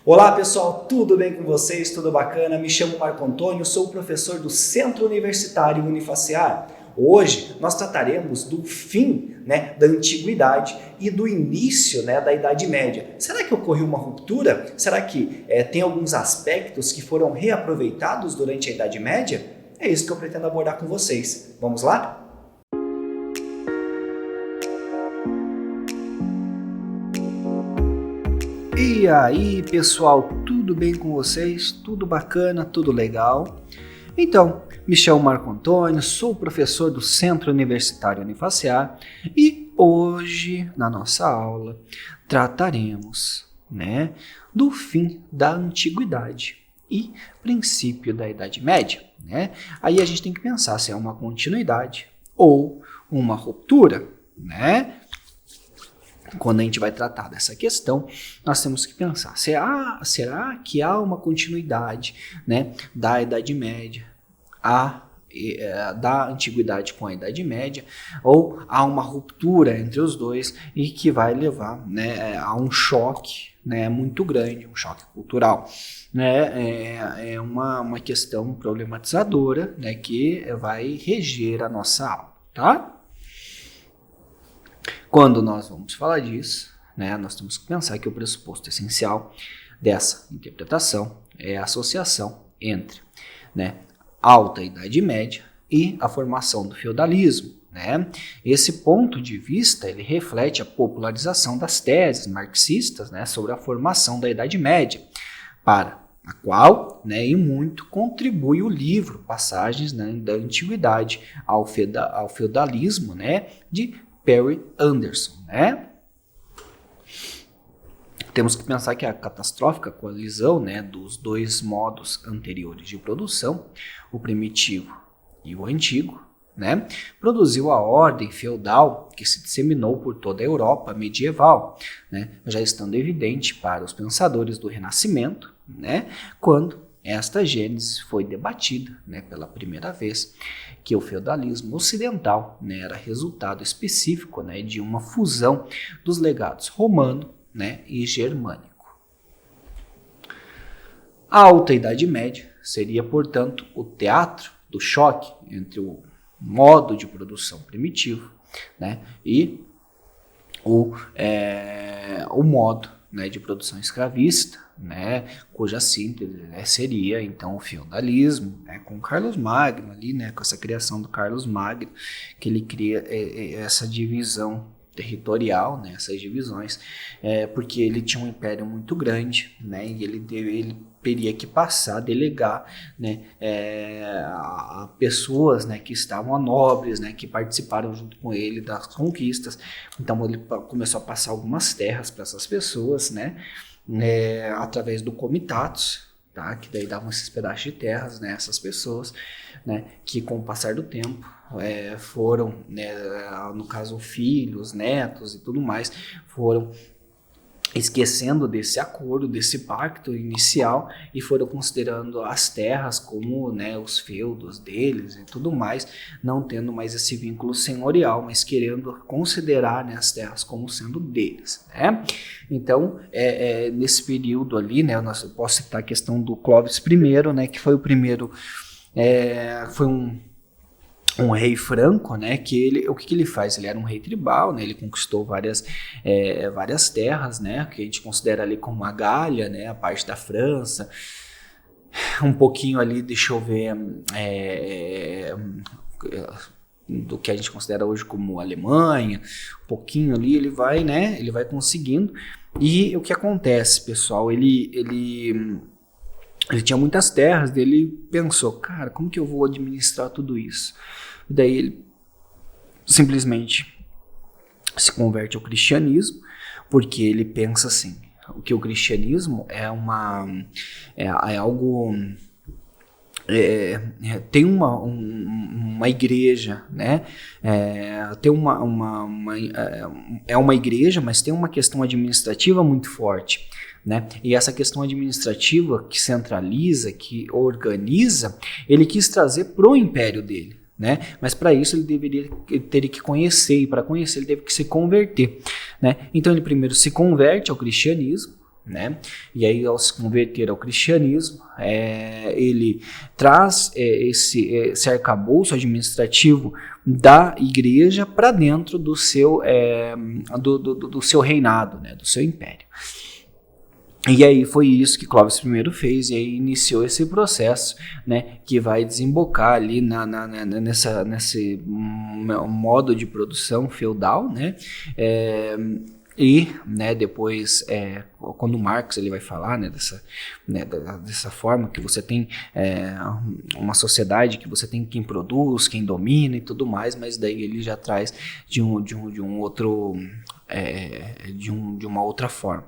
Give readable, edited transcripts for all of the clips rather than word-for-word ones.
Olá pessoal, tudo bem com vocês? Tudo bacana? Me chamo Marco Antônio, sou professor do Centro Universitário Unifacear. Hoje nós trataremos do fim da Antiguidade e do início da Idade Média. Será que ocorreu uma ruptura? Será que tem alguns aspectos que foram reaproveitados durante a Idade Média? É isso que eu pretendo abordar com vocês. Vamos lá? E aí pessoal, tudo bem com vocês? Tudo bacana? Tudo legal? Então, me chamo Marco Antônio, sou professor do Centro Universitário Unifacear e hoje, na nossa aula, trataremos do fim da Antiguidade e princípio da Idade Média. Aí a gente tem que pensar se é uma continuidade ou uma ruptura, Quando a gente vai tratar dessa questão, nós temos que pensar, será que há uma continuidade da Idade Média, da Antiguidade com a Idade Média, ou há uma ruptura entre os dois e que vai levar a um choque muito grande, um choque cultural. É uma questão problematizadora que vai reger a nossa aula, tá? Quando nós vamos falar disso, nós temos que pensar que o pressuposto essencial dessa interpretação é a associação entre alta Idade Média e a formação do feudalismo. Esse ponto de vista ele reflete a popularização das teses marxistas sobre a formação da Idade Média, para a qual e muito contribui o livro Passagens da Antiguidade ao Feudalismo de Perry Anderson. Temos que pensar que a catastrófica colisão dos dois modos anteriores de produção, o primitivo e o antigo, produziu a ordem feudal que se disseminou por toda a Europa medieval, já estando evidente para os pensadores do Renascimento, quando esta gênese foi debatida pela primeira vez, que o feudalismo ocidental era resultado específico de uma fusão dos legados romano e germânico. A Alta Idade Média seria, portanto, o teatro do choque entre o modo de produção primitivo e o modo de produção escravista, cuja síntese seria então o feudalismo, com Carlos Magno ali, com essa criação do Carlos Magno, que ele cria essa divisão territorial, essas divisões, porque ele tinha um império muito grande, e ele teria que passar a delegar a pessoas que estavam a nobres, que participaram junto com ele das conquistas. Então ele começou a passar algumas terras para essas pessoas, através do comitatus, que daí davam esses pedaços de terras, essas pessoas, que com o passar do tempo foram, no caso filhos, netos e tudo mais, foram esquecendo desse acordo, desse pacto inicial e foram considerando as terras como os feudos deles e tudo mais, não tendo mais esse vínculo senhorial, mas querendo considerar as terras como sendo deles. Então, nesse período ali, eu posso citar a questão do Clovis I, que foi o primeiro, foi um rei franco, que o que ele faz? Ele era um rei tribal, ele conquistou várias terras, que a gente considera ali como a Gália, a parte da França, um pouquinho ali, deixa eu ver, do que a gente considera hoje como Alemanha, um pouquinho ali, ele vai conseguindo. E o que acontece, pessoal, ele tinha muitas terras, ele pensou, cara, como que eu vou administrar tudo isso? E daí ele simplesmente se converte ao cristianismo, porque ele pensa assim, que o cristianismo é algo... tem uma igreja, tem é uma igreja, mas tem uma questão administrativa muito forte. E essa questão administrativa que centraliza, que organiza, ele quis trazer para o império dele. Mas para isso ele teria que conhecer, e para conhecer ele teve que se converter. Então ele primeiro se converte ao cristianismo, né? E aí, ao se converter ao cristianismo, ele traz esse arcabouço administrativo da igreja para dentro do seu, do seu reinado, né? Do seu império. E aí foi isso que Clovis I fez, e aí iniciou esse processo, né, que vai desembocar ali nesse modo de produção feudal, né, e, né, depois, quando Marx ele vai falar, né, dessa forma que você tem uma sociedade que você tem quem produz, quem domina e tudo mais, mas daí ele já traz de um outro... de uma outra forma.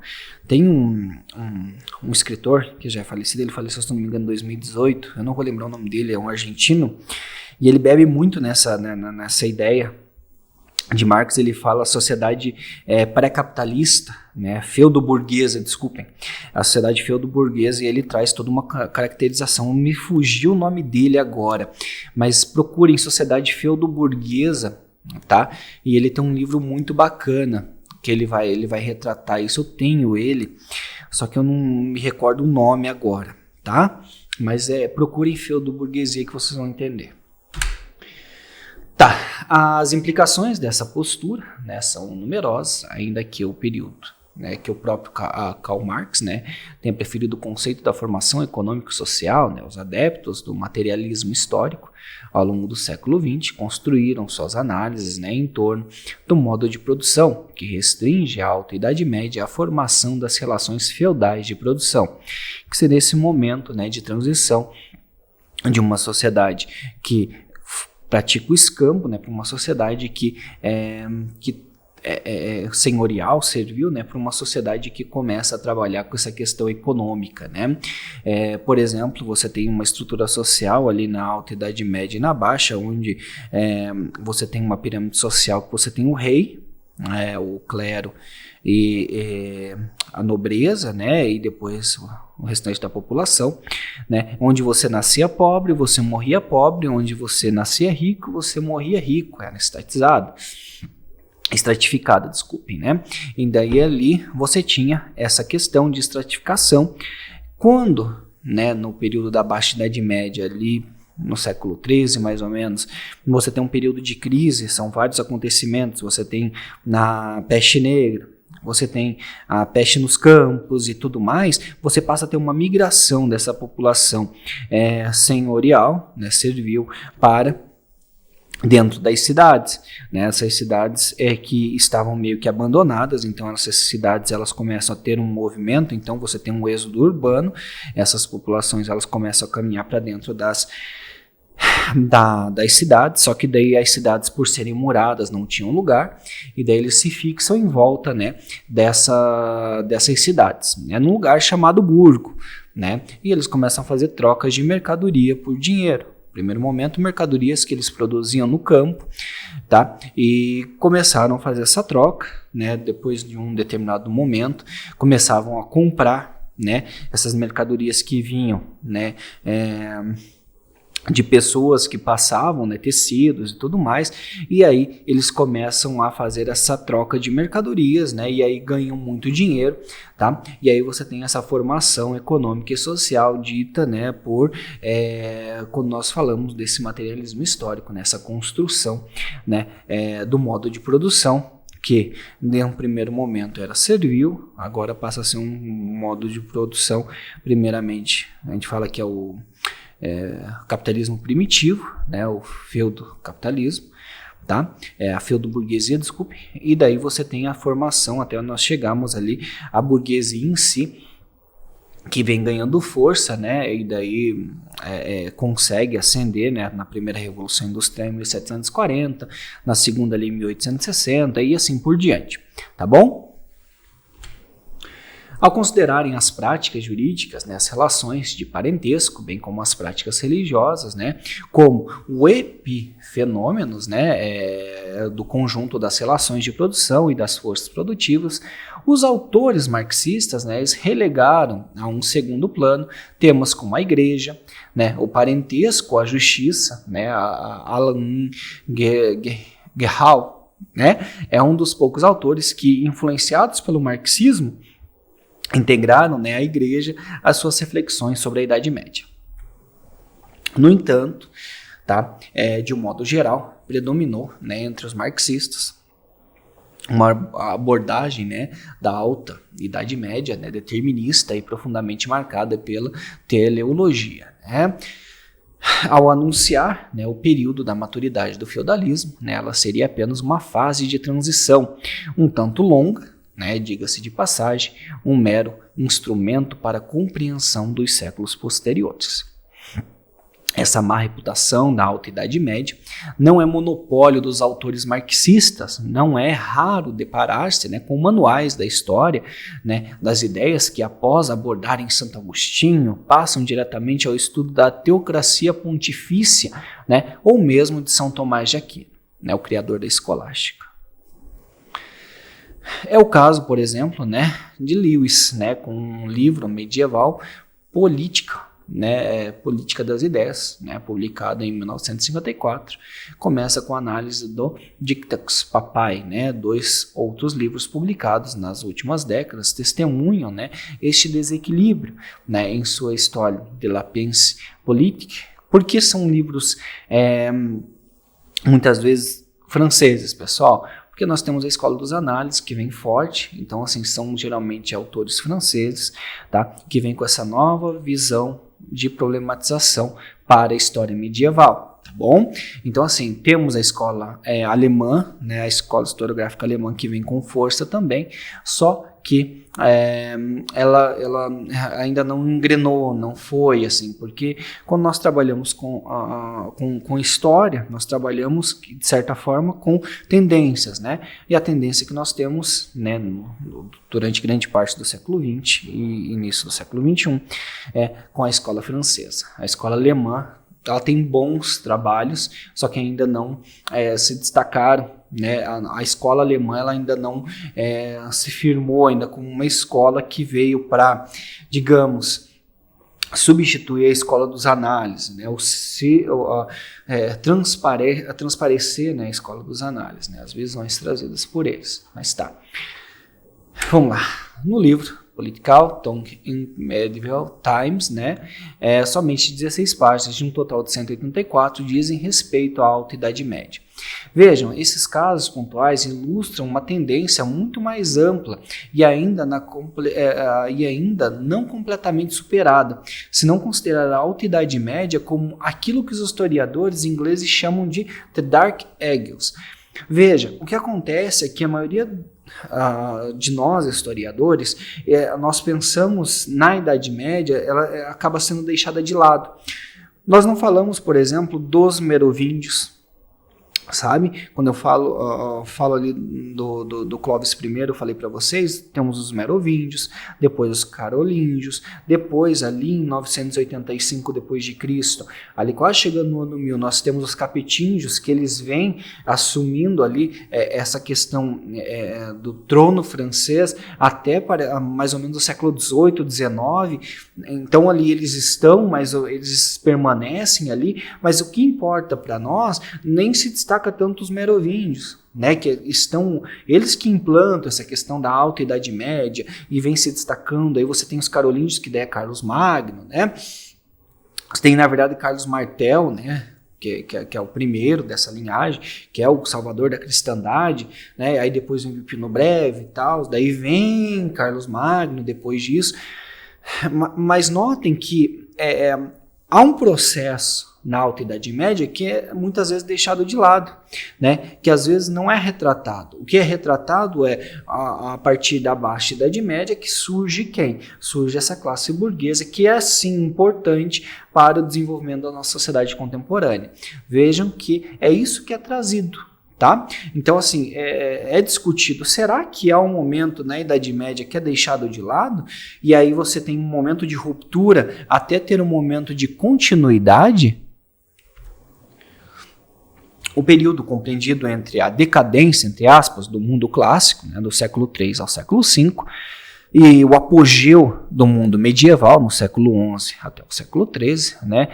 Tem um escritor que já é falecido, ele faleceu, se não me engano, em 2018, eu não vou lembrar o nome dele, é um argentino, e ele bebe muito nessa ideia de Marx. Ele fala a sociedade pré-capitalista, né, feudo-burguesa, desculpem, a sociedade feudo-burguesa, e ele traz toda uma caracterização, me fugiu o nome dele agora, mas procurem sociedade feudo-burguesa, tá? E ele tem um livro muito bacana, que ele vai retratar isso, eu tenho ele, só que eu não me recordo o nome agora, tá? Mas procurem feudo-burguesia que vocês vão entender. Tá, as implicações dessa postura, né, são numerosas, ainda que o período, né, que o próprio Karl Marx, né, tenha preferido o conceito da formação econômico-social, né, os adeptos do materialismo histórico, ao longo do século XX, construíram suas análises, né, em torno do modo de produção, que restringe a Alta Idade Média à formação das relações feudais de produção, que seria esse momento, né, de transição de uma sociedade que pratica o escambo, né, para uma sociedade que senhorial, servil, né, para uma sociedade que começa a trabalhar com essa questão econômica, né? Por exemplo, você tem uma estrutura social ali na Alta Idade Média e na Baixa, onde você tem uma pirâmide social que você tem o rei, o clero e a nobreza, né, e depois o restante da população, né, onde você nascia pobre, você morria pobre, onde você nascia rico, você morria rico, era estratificada, desculpem, né, e daí ali você tinha essa questão de estratificação, quando, né, no período da Baixa Idade Média ali, no século XIII, mais ou menos, você tem um período de crise, são vários acontecimentos, você tem na peste negra, você tem a peste nos campos e tudo mais, você passa a ter uma migração dessa população senhorial, né, servil, para dentro das cidades, né? Essas cidades que estavam meio que abandonadas, então essas cidades elas começam a ter um movimento, então você tem um êxodo urbano, essas populações elas começam a caminhar para dentro das cidades, só que daí as cidades, por serem muradas, não tinham lugar, e daí eles se fixam em volta, né, dessas cidades, né, num lugar chamado burgo, né, e eles começam a fazer trocas de mercadoria por dinheiro. Primeiro momento, mercadorias que eles produziam no campo, tá? E começaram a fazer essa troca, né? Depois de um determinado momento, começavam a comprar, né, essas mercadorias que vinham, né, de pessoas que passavam, né, tecidos e tudo mais, e aí eles começam a fazer essa troca de mercadorias, né, e aí ganham muito dinheiro, tá? E aí você tem essa formação econômica e social dita, né, por quando nós falamos desse materialismo histórico, nessa construção, né, do modo de produção, que em um primeiro momento era servil, agora passa a ser um modo de produção, primeiramente, a gente fala que é o capitalismo primitivo, né, o feudo-capitalismo, tá? A feudo-burguesia, desculpe, e daí você tem a formação, até nós chegamos ali, a burguesia em si, que vem ganhando força, né, e daí consegue ascender, né, na primeira Revolução Industrial em 1740, na segunda ali em 1860 e assim por diante, tá bom? Ao considerarem as práticas jurídicas, né, as relações de parentesco, bem como as práticas religiosas, né, como o epifenômenos, né, do conjunto das relações de produção e das forças produtivas, os autores marxistas, né, eles relegaram a um segundo plano temas como a igreja, né, o parentesco, a justiça, né, a Alan Gehal, né, é um dos poucos autores que, influenciados pelo marxismo, integraram, né, a Igreja às suas reflexões sobre a Idade Média. No entanto, tá, de um modo geral, predominou, né, entre os marxistas uma abordagem, né, da alta Idade Média, né, determinista e profundamente marcada pela teleologia, né? Ao anunciar, né, o período da maturidade do feudalismo, né, ela seria apenas uma fase de transição um tanto longa, né, diga-se de passagem, um mero instrumento para a compreensão dos séculos posteriores. Essa má reputação da Alta Idade Média não é monopólio dos autores marxistas, não é raro deparar-se, né, com manuais da história, né, das ideias que, após abordarem Santo Agostinho, passam diretamente ao estudo da teocracia pontifícia, né, ou mesmo de São Tomás de Aquino, né, o criador da escolástica. É o caso, por exemplo, né, de Lewis, né, com um livro medieval, Política, né, Política das Ideias, né, publicado em 1954, começa com a análise do Dictatus Papae, né, 2 outros livros publicados nas últimas décadas testemunham, né, este desequilíbrio, né, em sua história de la pensée politique, porque são livros muitas vezes franceses, pessoal. Porque nós temos a escola dos análises, que vem forte, então assim, são geralmente autores franceses, tá, que vem com essa nova visão de problematização para a história medieval, tá bom? Então assim, temos a escola alemã, né, a escola historiográfica alemã que vem com força também, só que ela ainda não engrenou, não foi assim, porque quando nós trabalhamos com história, nós trabalhamos de certa forma com tendências, né? E a tendência que nós temos, né, durante grande parte do século XX e início do século XXI é com a escola francesa. A escola alemã, ela tem bons trabalhos, só que ainda não se destacaram, né? A escola alemã ela ainda não se firmou ainda como uma escola que veio para, digamos, substituir a escola dos análises, né? Transparecer, né, a escola dos análises, né, as visões trazidas por eles. Mas tá, vamos lá. No livro Political Thought in Medieval Times, né, somente 16 páginas, de um total de 184, dizem respeito à Alta Idade Média. Vejam, esses casos pontuais ilustram uma tendência muito mais ampla e ainda não completamente superada, se não considerar a Alta Idade Média como aquilo que os historiadores ingleses chamam de The Dark Ages. Veja, o que acontece é que a maioria de nós historiadores, nós pensamos na Idade Média, ela acaba sendo deixada de lado. Nós não falamos, por exemplo, dos merovíngios, sabe? Quando eu falo ali do Clovis I, eu falei para vocês, temos os merovíngios, depois os carolíngios, depois ali em 985 depois de Cristo, ali quase chegando no ano 1000, nós temos os capetingios, que eles vêm assumindo ali essa questão do trono francês até para mais ou menos o século XVIII, XIX. Então ali eles estão, mas eles permanecem ali, mas o que importa para nós nem se destaca tanto os merovíngios, né, que estão, eles que implantam essa questão da Alta Idade Média e vem se destacando. Aí você tem os carolíngios, que daí é Carlos Magno, né? Você tem, na verdade, Carlos Martel, né, que é o primeiro dessa linhagem, que é o salvador da cristandade, né? Aí depois vem o Pino Breve e tal, daí vem Carlos Magno depois disso. Mas notem que há um processo na Alta Idade Média que é muitas vezes deixado de lado, né? Que às vezes não é retratado. O que é retratado é a partir da Baixa Idade Média que surge quem? Surge essa classe burguesa que é sim importante para o desenvolvimento da nossa sociedade contemporânea. Vejam que é isso que é trazido. Tá? Então, assim, é discutido, será que há um momento na Idade Média que é deixado de lado, e aí você tem um momento de ruptura até ter um momento de continuidade? O período compreendido entre a decadência, entre aspas, do mundo clássico, né, do século III ao século V, e o apogeu do mundo medieval, no século XI até o século XIII, né,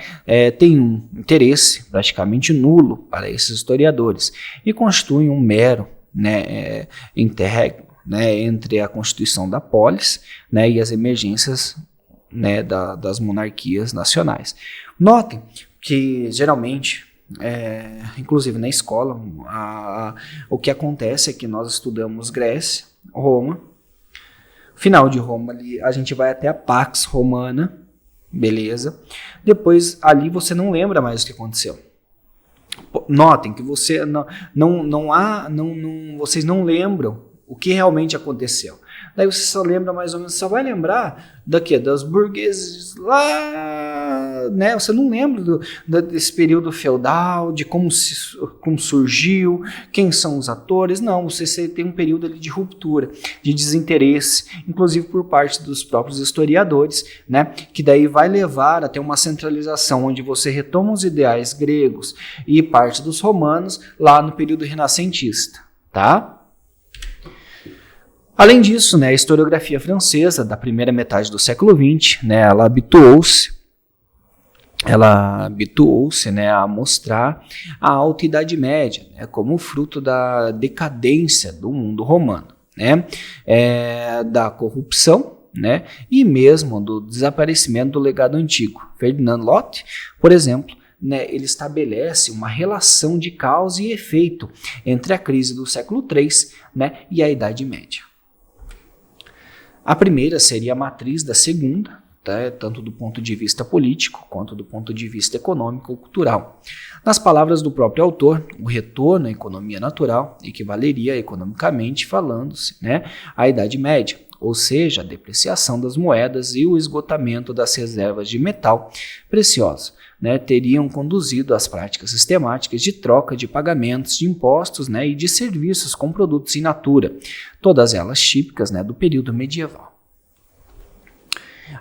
tem um interesse praticamente nulo para esses historiadores e constitui um mero, né, interregno, né, entre a constituição da polis, né, e as emergências, né, das monarquias nacionais. Notem que geralmente, inclusive na escola, o que acontece é que nós estudamos Grécia, Roma, final de Roma ali, a gente vai até a Pax Romana, beleza? Depois ali você não lembra mais o que aconteceu. Notem que você vocês não lembram o que realmente aconteceu. Daí você só lembra mais ou menos, só vai lembrar das burgueses lá, né? Você não lembra desse período feudal, de como surgiu, quem são os atores. Não, você tem um período ali de ruptura, de desinteresse, inclusive por parte dos próprios historiadores, né? Que daí vai levar até uma centralização, onde você retoma os ideais gregos e parte dos romanos lá no período renascentista, tá? Além disso, né, a historiografia francesa da primeira metade do século XX, né, ela habituou-se, né, a mostrar a Alta Idade Média, né, como fruto da decadência do mundo romano, né, da corrupção, né, e mesmo do desaparecimento do legado antigo. Ferdinand Lotto, por exemplo, né, ele estabelece uma relação de causa e efeito entre a crise do século III, né, e a Idade Média. A primeira seria a matriz da segunda, tá? Tanto do ponto de vista político quanto do ponto de vista econômico ou cultural. Nas palavras do próprio autor, o retorno à economia natural equivaleria, economicamente falando-se, né, à Idade Média, ou seja, a depreciação das moedas e o esgotamento das reservas de metal precioso, né, teriam conduzido às práticas sistemáticas de troca de pagamentos de impostos, né, e de serviços com produtos in natura, todas elas típicas, né, do período medieval.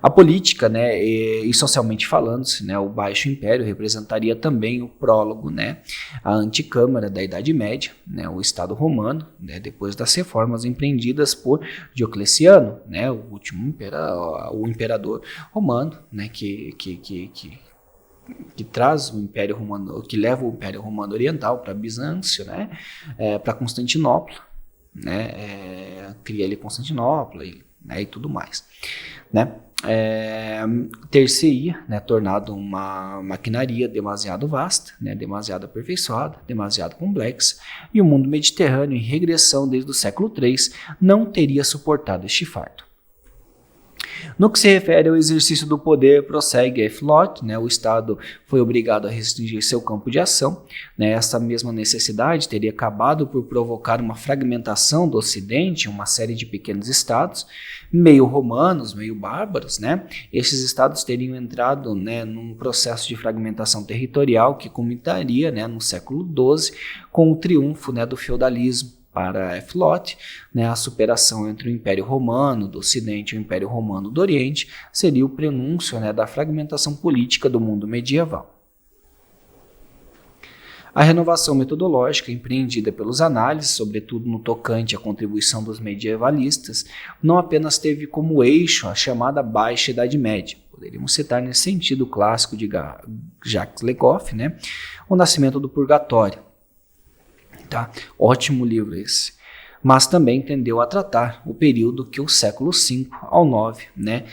A política, né, e socialmente falando, né, o Baixo Império representaria também o prólogo, né, a anticâmara da Idade Média, né, o Estado romano, né, depois das reformas empreendidas por Diocleciano, né, o último o imperador romano, né, que traz o Império Romano, que leva o Império Romano Oriental para Bizâncio, né, para Constantinopla, né, cria ali Constantinopla né, e tudo mais, né. Ter-se-ia, né, tornado uma maquinaria demasiado vasta, né, demasiado aperfeiçoada, demasiado complexa, e o mundo mediterrâneo, em regressão desde o século III, não teria suportado este fardo. No que se refere ao exercício do poder, prossegue F. Lott, né, o Estado foi obrigado a restringir seu campo de ação, né, essa mesma necessidade teria acabado por provocar uma fragmentação do Ocidente, uma série de pequenos estados, meio romanos, meio bárbaros, né, esses estados teriam entrado, né, num processo de fragmentação territorial que culminaria, né, no século XII com o triunfo, né, do feudalismo. Para F. Lott, né, a superação entre o Império Romano do Ocidente e o Império Romano do Oriente seria o prenúncio, né, da fragmentação política do mundo medieval. A renovação metodológica empreendida pelos análises, sobretudo no tocante à contribuição dos medievalistas, não apenas teve como eixo a chamada Baixa Idade Média. Poderíamos citar nesse sentido o clássico de Jacques Le Goff, né, O Nascimento do Purgatório. Tá? Ótimo livro esse. Mas também tendeu a tratar o período que o século V ao IX, né,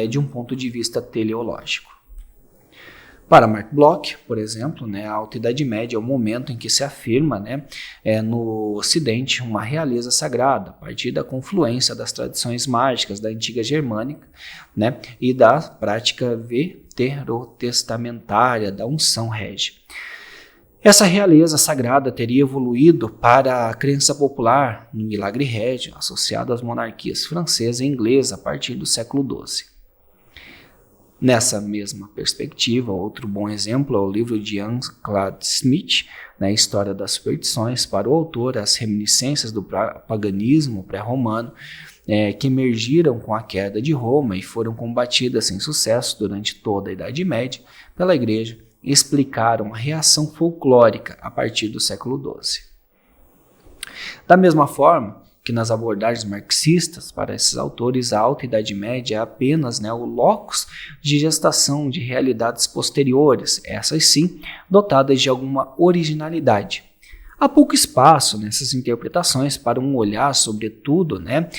de um ponto de vista teleológico. Para Mark Bloch, por exemplo, né, a Alta Idade Média é o momento em que se afirma, né, no Ocidente uma realeza sagrada, a partir da confluência das tradições mágicas da antiga germânica, né, e da prática veterotestamentária da unção régia. Essa realeza sagrada teria evoluído para a crença popular no milagre régio, associado às monarquias francesa e inglesa a partir do século XII. Nessa mesma perspectiva, outro bom exemplo é o livro de Ian Claude Smith, na História das Superstições. Para o autor, as reminiscências do paganismo pré-romano que emergiram com a queda de Roma e foram combatidas sem sucesso durante toda a Idade Média pela Igreja, explicaram a reação folclórica a partir do século XII. Da mesma forma que nas abordagens marxistas, para esses autores, a Alta Idade Média é apenas, né, o locus de gestação de realidades posteriores, essas sim, dotadas de alguma originalidade. Há pouco espaço nessas interpretações para um olhar, sobretudo, né,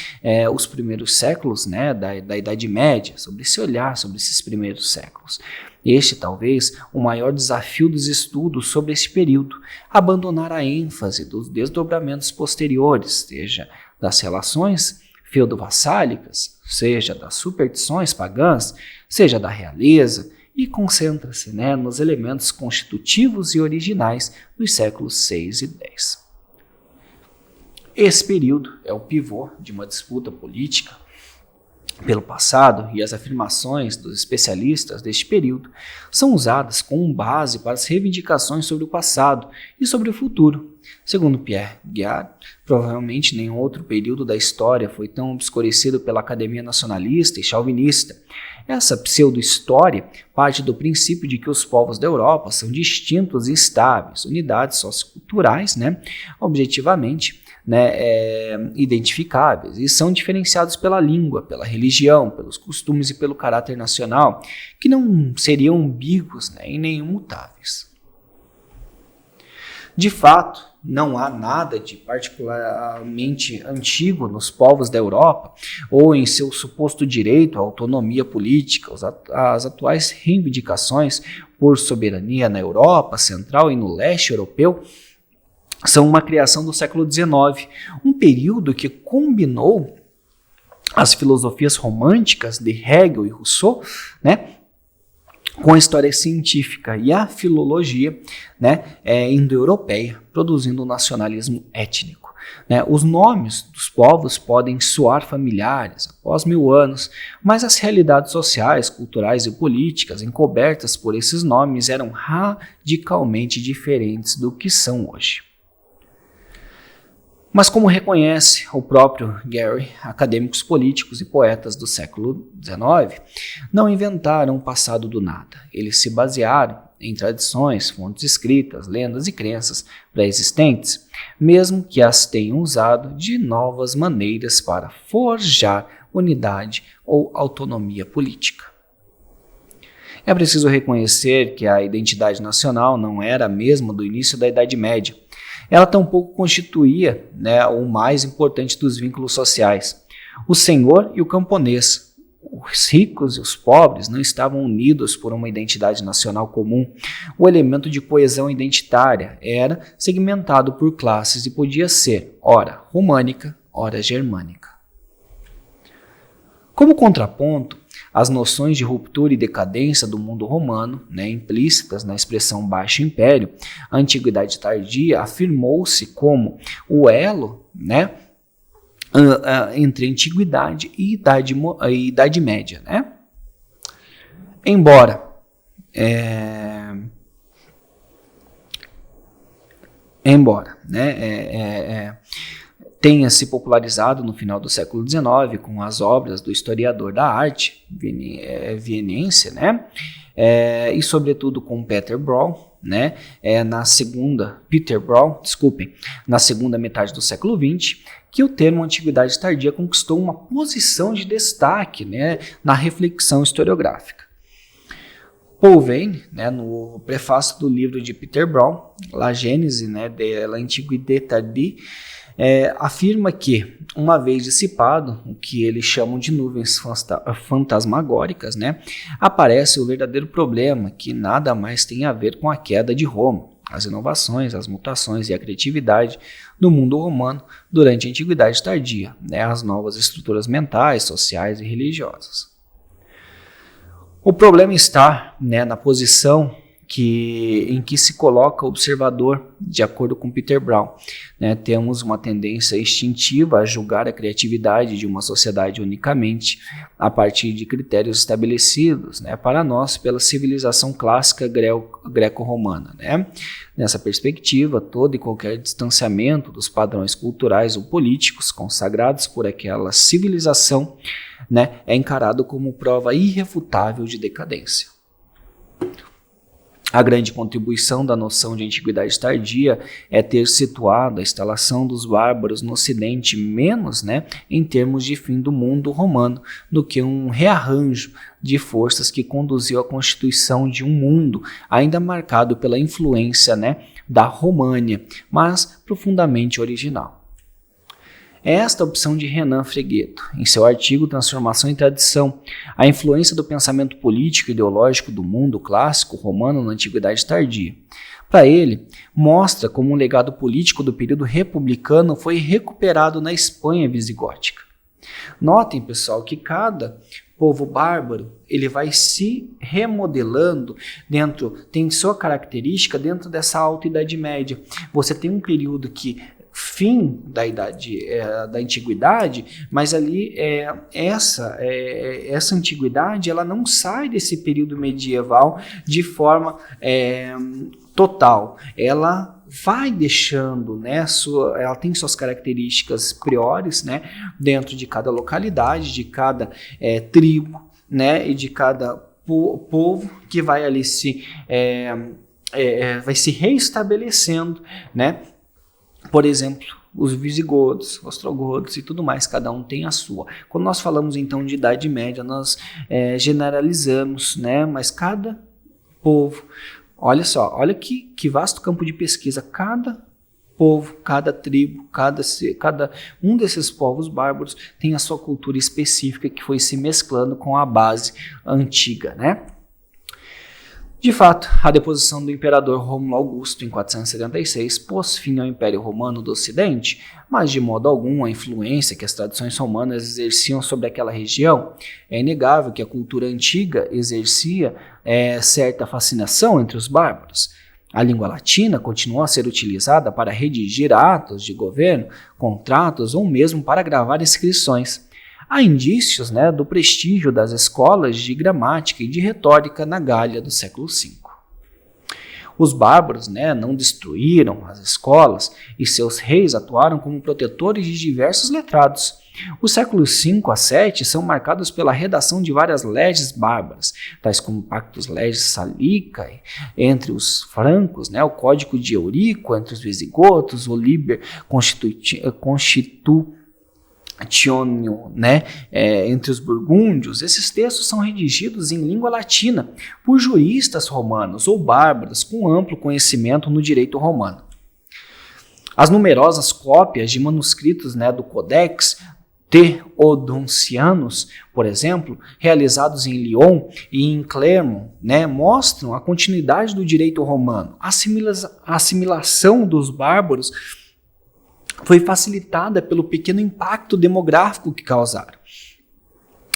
os primeiros séculos, né, da Idade Média, sobre esse olhar sobre esses primeiros séculos. Este, talvez, o maior desafio dos estudos sobre este período, abandonar a ênfase dos desdobramentos posteriores, seja das relações feudo-vassálicas, seja das superstições pagãs, seja da realeza, e concentra-se, né, nos elementos constitutivos e originais dos séculos 6 e 10. Esse período é o pivô de uma disputa política pelo passado, e as afirmações dos especialistas deste período são usadas como base para as reivindicações sobre o passado e sobre o futuro. Segundo Pierre Guiard, provavelmente nenhum outro período da história foi tão obscurecido pela academia nacionalista e chauvinista. Essa pseudo-história parte do princípio de que os povos da Europa são distintos e estáveis, unidades socioculturais, né, objetivamente, né, identificáveis, e são diferenciados pela língua, pela religião, pelos costumes e pelo caráter nacional, que não seriam ambíguos, né, e nem imutáveis. De fato, não há nada de particularmente antigo nos povos da Europa ou em seu suposto direito à autonomia política. As atuais reivindicações por soberania na Europa Central e no leste europeu são uma criação do século XIX, um período que combinou as filosofias românticas de Hegel e Rousseau, né, com a história científica e a filologia, né, indo-europeia, produzindo um nacionalismo étnico. Né? Os nomes dos povos podem soar familiares após 1000 anos, mas as realidades sociais, culturais e políticas encobertas por esses nomes eram radicalmente diferentes do que são hoje. Mas como reconhece o próprio Gary, acadêmicos políticos e poetas do século XIX não inventaram o passado do nada. Eles se basearam em tradições, fontes escritas, lendas e crenças pré-existentes, mesmo que as tenham usado de novas maneiras para forjar unidade ou autonomia política. É preciso reconhecer que a identidade nacional não era a mesma do início da Idade Média. Ela tampouco constituía, né, o mais importante dos vínculos sociais. O senhor e o camponês, os ricos e os pobres não estavam unidos por uma identidade nacional comum. O elemento de coesão identitária era segmentado por classes e podia ser, ora românica, ora germânica. Como contraponto, as noções de ruptura e decadência do mundo romano, né, implícitas na expressão Baixo Império, a Antiguidade Tardia afirmou-se como o elo, né, entre Antiguidade e Idade Média. Né? Embora tenha se popularizado no final do século XIX com as obras do historiador da arte vienense, né? E sobretudo com Peter Brown, né? Na segunda metade do século XX, que o termo Antiguidade Tardia conquistou uma posição de destaque, né, na reflexão historiográfica. Paul Veyne, né, no prefácio do livro de Peter Brown, La Genèse, né, de l'Antiquité Tardie, afirma que, uma vez dissipado o que eles chamam de nuvens fantasmagóricas, né, aparece o verdadeiro problema, que nada mais tem a ver com a queda de Roma, as inovações, as mutações e a criatividade do mundo romano durante a Antiguidade Tardia, né, as novas estruturas mentais, sociais e religiosas. O problema está, né, na posição em que se coloca o observador, de acordo com Peter Brown. Né, temos uma tendência instintiva a julgar a criatividade de uma sociedade unicamente a partir de critérios estabelecidos, né, para nós pela civilização clássica greco-romana. Né? Nessa perspectiva, todo e qualquer distanciamento dos padrões culturais ou políticos consagrados por aquela civilização, né, é encarado como prova irrefutável de decadência. A grande contribuição da noção de antiguidade tardia é ter situado a instalação dos bárbaros no Ocidente menos, em termos de fim do mundo romano, do que um rearranjo de forças que conduziu à constituição de um mundo ainda marcado pela influência, da România, mas profundamente original. É esta a opção de Renan Fregueto, em seu artigo Transformação e Tradição, a influência do pensamento político e ideológico do mundo clássico romano na Antiguidade Tardia. Para ele, mostra como um legado político do período republicano foi recuperado na Espanha visigótica. Notem, pessoal, que cada povo bárbaro ele vai se remodelando tem sua característica dentro dessa alta Idade Média. Você tem um período que fim da idade da antiguidade, mas ali essa antiguidade ela não sai desse período medieval de forma total. Ela vai deixando, ela tem suas características priores, dentro de cada localidade, de cada tribo, e de cada povo que vai ali vai se reestabelecendo, Por exemplo, os visigodos, ostrogodos e tudo mais, cada um tem a sua. Quando nós falamos então de Idade Média, nós generalizamos, mas cada povo, olha só, olha que vasto campo de pesquisa, cada povo, cada tribo, cada um desses povos bárbaros tem a sua cultura específica que foi se mesclando com a base antiga, De fato, a deposição do imperador Rômulo Augusto em 476 pôs fim ao Império Romano do Ocidente, mas de modo algum a influência que as tradições romanas exerciam sobre aquela região. É inegável que a cultura antiga exercia certa fascinação entre os bárbaros. A língua latina continuou a ser utilizada para redigir atos de governo, contratos ou mesmo para gravar inscrições. Há indícios do prestígio das escolas de gramática e de retórica na Gália do século V. Os bárbaros não destruíram as escolas e seus reis atuaram como protetores de diversos letrados. Os séculos V a VII são marcados pela redação de várias leges bárbaras, tais como o Pactus Legis Salicae entre os francos, o Código de Eurico entre os visigodos, o Liber Constitutionio, entre os burgúndios. Esses textos são redigidos em língua latina por juristas romanos ou bárbaros com amplo conhecimento no direito romano. As numerosas cópias de manuscritos do Codex Theodoncianus, por exemplo, realizados em Lyon e em Clermont, mostram a continuidade do direito romano. A assimilação dos bárbaros foi facilitada pelo pequeno impacto demográfico que causaram.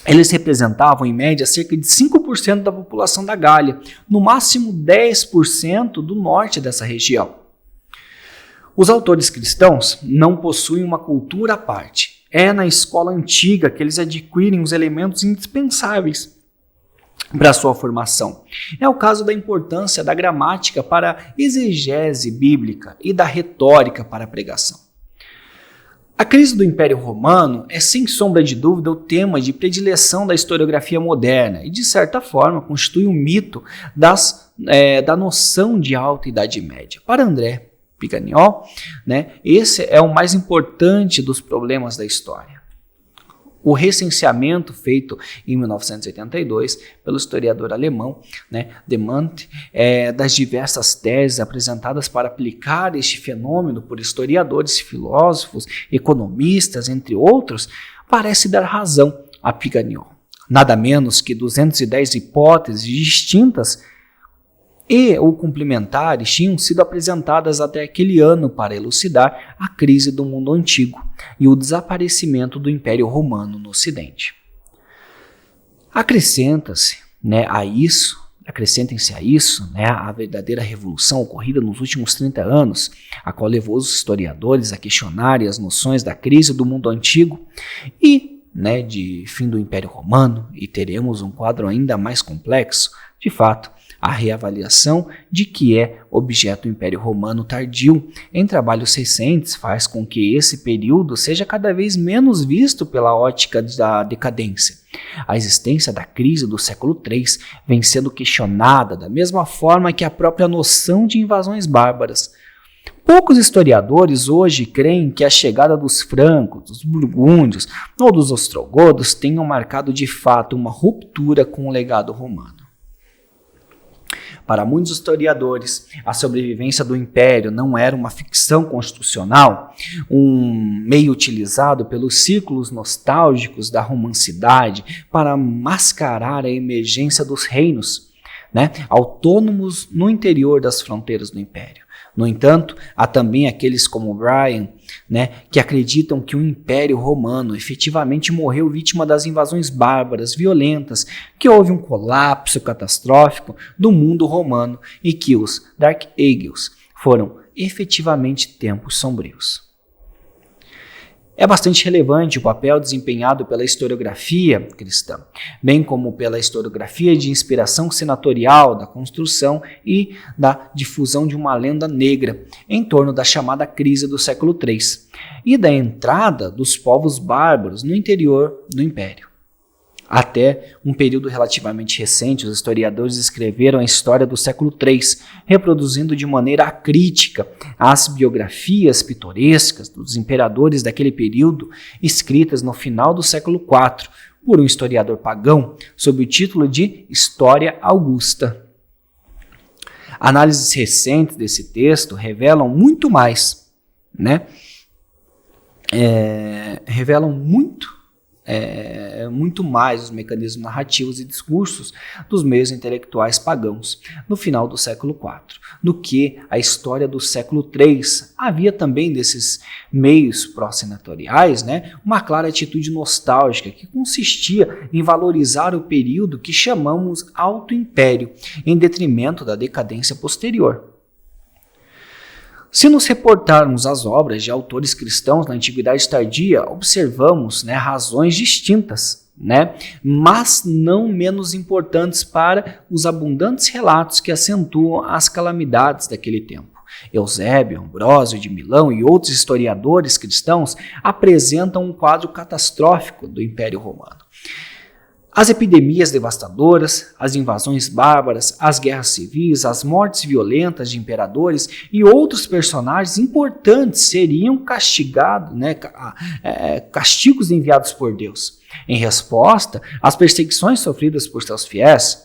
Eles representavam, em média, cerca de 5% da população da Gália, no máximo 10% do norte dessa região. Os autores cristãos não possuem uma cultura à parte. É na escola antiga que eles adquirem os elementos indispensáveis para a sua formação. É o caso da importância da gramática para a exegese bíblica e da retórica para a pregação. A crise do Império Romano é, sem sombra de dúvida, o tema de predileção da historiografia moderna e, de certa forma, constitui um mito da noção de alta Idade Média. Para André Piganiol, esse é o mais importante dos problemas da história. O recenseamento feito em 1982 pelo historiador alemão Demant das diversas teses apresentadas para aplicar este fenômeno por historiadores, filósofos, economistas, entre outros, parece dar razão a Piganiol. Nada menos que 210 hipóteses distintas ou complementares tinham sido apresentadas até aquele ano para elucidar a crise do mundo antigo e o desaparecimento do Império Romano no Ocidente. Acrescentem-se a isso a verdadeira revolução ocorrida nos últimos 30 anos, a qual levou os historiadores a questionarem as noções da crise do mundo antigo e né, de fim do Império Romano e teremos um quadro ainda mais complexo, de fato, a reavaliação de que é objeto do Império Romano tardio em trabalhos recentes faz com que esse período seja cada vez menos visto pela ótica da decadência. A existência da crise do século III vem sendo questionada da mesma forma que a própria noção de invasões bárbaras. Poucos historiadores hoje creem que a chegada dos francos, dos burgúndios ou dos ostrogodos tenham marcado de fato uma ruptura com o legado romano. Para muitos historiadores, a sobrevivência do Império não era uma ficção constitucional, um meio utilizado pelos círculos nostálgicos da romancidade para mascarar a emergência dos reinos, né, autônomos no interior das fronteiras do Império. No entanto, há também aqueles como Bryan, né, que acreditam que o Império Romano efetivamente morreu vítima das invasões bárbaras, violentas, que houve um colapso catastrófico do mundo romano e que os Dark Ages foram efetivamente tempos sombrios. É bastante relevante o papel desempenhado pela historiografia cristã, bem como pela historiografia de inspiração senatorial da construção e da difusão de uma lenda negra em torno da chamada crise do século III e da entrada dos povos bárbaros no interior do Império. Até um período relativamente recente, os historiadores escreveram a história do século III, reproduzindo de maneira acrítica as biografias pitorescas dos imperadores daquele período, escritas no final do século IV, por um historiador pagão, sob o título de História Augusta. Análises recentes desse texto revelam muito mais, né? Revelam muito mais os mecanismos narrativos e discursos dos meios intelectuais pagãos no final do século IV, do que a história do século III. Havia também desses meios pró-senatoriais, né, uma clara atitude nostálgica que consistia em valorizar o período que chamamos Alto Império, em detrimento da decadência posterior. Se nos reportarmos às obras de autores cristãos na Antiguidade Tardia, observamos, né, razões distintas, né, mas não menos importantes para os abundantes relatos que acentuam as calamidades daquele tempo. Eusébio, Ambrósio de Milão e outros historiadores cristãos apresentam um quadro catastrófico do Império Romano. As epidemias devastadoras, as invasões bárbaras, as guerras civis, as mortes violentas de imperadores e outros personagens importantes seriam castigados, né, castigos enviados por Deus, em resposta às perseguições sofridas por seus fiéis.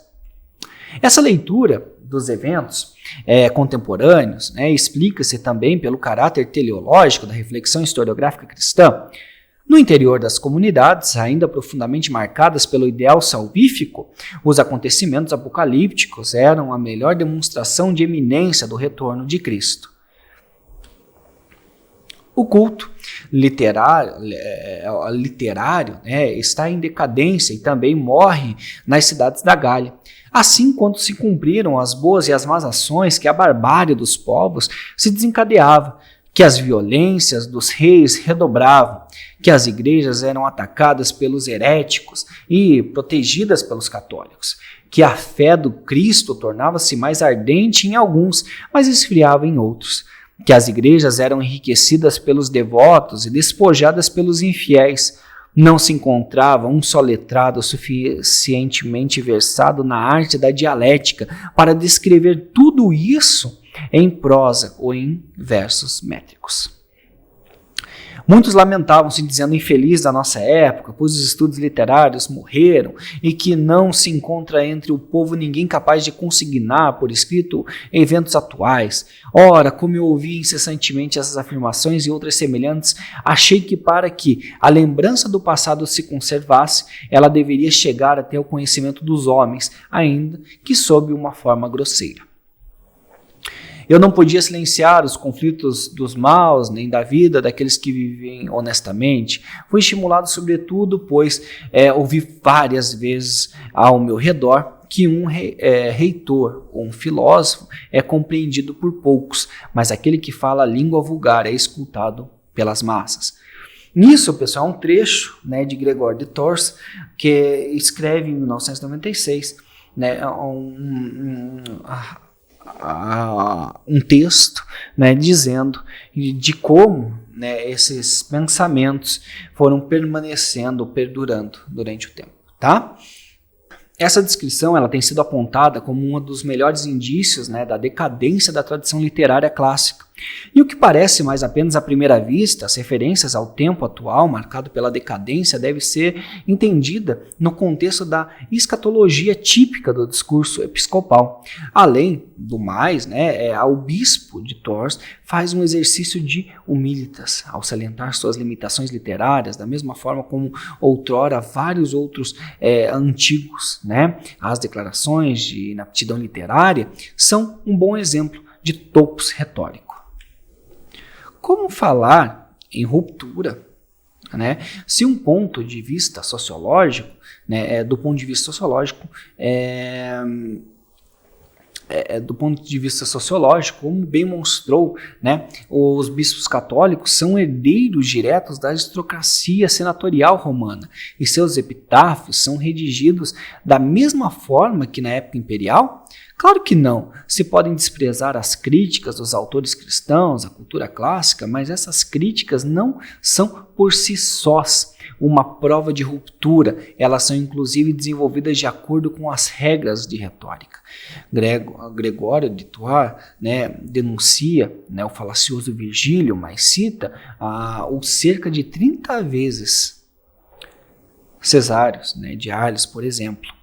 Essa leitura dos eventos contemporâneos, né, explica-se também pelo caráter teleológico da reflexão historiográfica cristã. No interior das comunidades, ainda profundamente marcadas pelo ideal salvífico, os acontecimentos apocalípticos eram a melhor demonstração de eminência do retorno de Cristo. O culto literário, né, está em decadência e também morre nas cidades da Gália. Assim, quando se cumpriram as boas e as más ações que a barbárie dos povos se desencadeava, que as violências dos reis redobravam, que as igrejas eram atacadas pelos heréticos e protegidas pelos católicos, que a fé do Cristo tornava-se mais ardente em alguns, mas esfriava em outros, que as igrejas eram enriquecidas pelos devotos e despojadas pelos infiéis. Não se encontrava um só letrado suficientemente versado na arte da dialética para descrever tudo isso em prosa ou em versos métricos. Muitos lamentavam-se dizendo infeliz da nossa época, pois os estudos literários morreram e que não se encontra entre o povo ninguém capaz de consignar por escrito eventos atuais. Ora, como eu ouvi incessantemente essas afirmações e outras semelhantes, achei que para que a lembrança do passado se conservasse, ela deveria chegar até o conhecimento dos homens, ainda que sob uma forma grosseira. Eu não podia silenciar os conflitos dos maus, nem da vida daqueles que vivem honestamente. Fui estimulado sobretudo, pois ouvi várias vezes ao meu redor que um reitor ou um filósofo é compreendido por poucos, mas aquele que fala a língua vulgar é escutado pelas massas. Nisso, pessoal, um trecho, né, de Gregório de Tours, que escreve em 1996, né, um texto, né, dizendo de como, né, esses pensamentos foram permanecendo, perdurando durante o tempo, tá? Essa descrição ela tem sido apontada como um dos melhores indícios, né, da decadência da tradição literária clássica. E o que parece mais apenas à primeira vista, as referências ao tempo atual marcado pela decadência deve ser entendida no contexto da escatologia típica do discurso episcopal. Além do mais, né, o bispo de Tours faz um exercício de humilitas ao salientar suas limitações literárias, da mesma forma como outrora vários outros antigos, né? As declarações de inaptidão literária são um bom exemplo de topos retórico. Como falar em ruptura, né, se um ponto de vista sociológico, né, do ponto de vista sociológico, como bem mostrou, né, os bispos católicos são herdeiros diretos da aristocracia senatorial romana e seus epitáfios são redigidos da mesma forma que na época imperial? Claro que não. Se podem desprezar as críticas dos autores cristãos, a cultura clássica, mas essas críticas não são por si sós uma prova de ruptura, elas são inclusive desenvolvidas de acordo com as regras de retórica. Gregório de Tours, né, denuncia, né, o falacioso Virgílio, mas cita o cerca de 30 vezes Cesários, né, de Arles, por exemplo.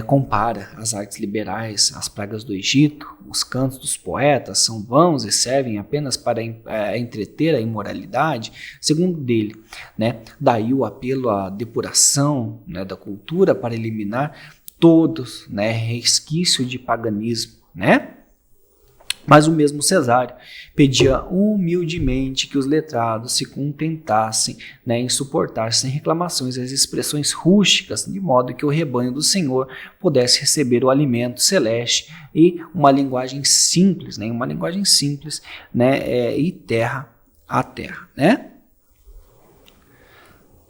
Compara as artes liberais, as pragas do Egito, os cantos dos poetas são vãos e servem apenas para entreter a imoralidade, segundo dele, né? Daí o apelo à depuração, né, da cultura para eliminar todos, né, resquício de paganismo, né? Mas o mesmo Cesário pedia humildemente que os letrados se contentassem, né, em suportar sem reclamações as expressões rústicas, de modo que o rebanho do Senhor pudesse receber o alimento celeste e uma linguagem simples, né, e terra a terra, né?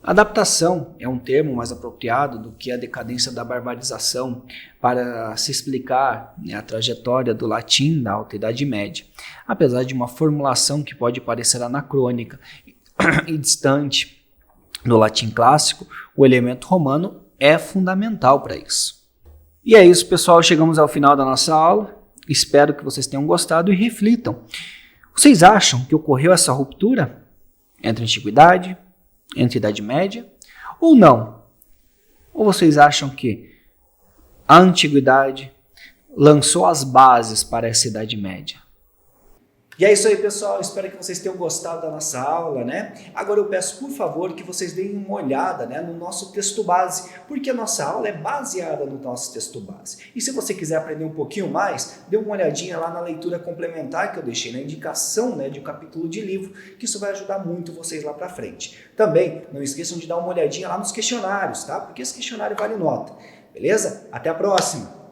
Adaptação é um termo mais apropriado do que a decadência da barbarização para se explicar, né, a trajetória do latim da Alta Idade Média. Apesar de uma formulação que pode parecer anacrônica e distante do latim clássico, o elemento romano é fundamental para isso. E é isso, pessoal. Chegamos ao final da nossa aula. Espero que vocês tenham gostado e reflitam. Vocês acham que ocorreu essa ruptura entre a antiguidade, entre a Idade Média, ou não? Ou vocês acham que a antiguidade lançou as bases para essa Idade Média? E é isso aí, pessoal. Espero que vocês tenham gostado da nossa aula, né? Agora eu peço, por favor, que vocês deem uma olhada, né, no nosso texto base, porque a nossa aula é baseada no nosso texto base. E se você quiser aprender um pouquinho mais, dê uma olhadinha lá na leitura complementar que eu deixei na indicação, né, de um capítulo de livro, que isso vai ajudar muito vocês lá para frente. Também não esqueçam de dar uma olhadinha lá nos questionários, tá? Porque esse questionário vale nota. Beleza? Até a próxima!